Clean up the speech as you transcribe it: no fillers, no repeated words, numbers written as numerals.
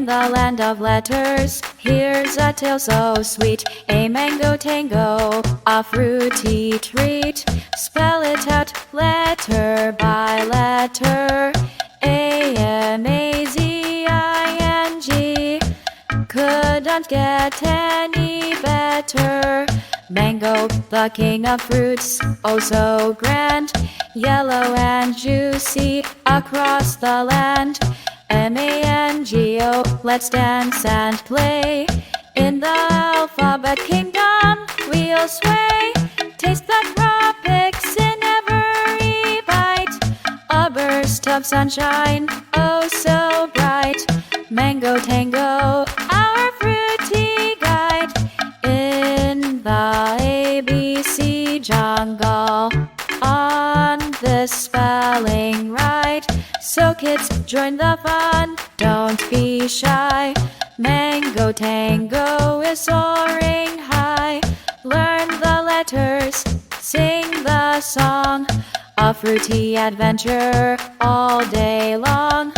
In the land of letters, here's a tale so sweet. A mango tango, a fruity treat. Spell it out letter by letter. A-M-A-Z-I-N-G. Couldn't get any better. Mango, the king of fruits, oh so grand. Yellow and juicy across the land. M-A-N-G-O, let's dance and play. In the alphabet kingdom, we'll sway. Taste the tropics in every bite. A burst of sunshine, oh so bright. Mango tango, our fruity guide. In the ABC jungle, on this spelling ride. So kids, join the fun, don't be shy. Mango tango is soaring high. Learn the letters, sing the song. A fruity adventure all day long.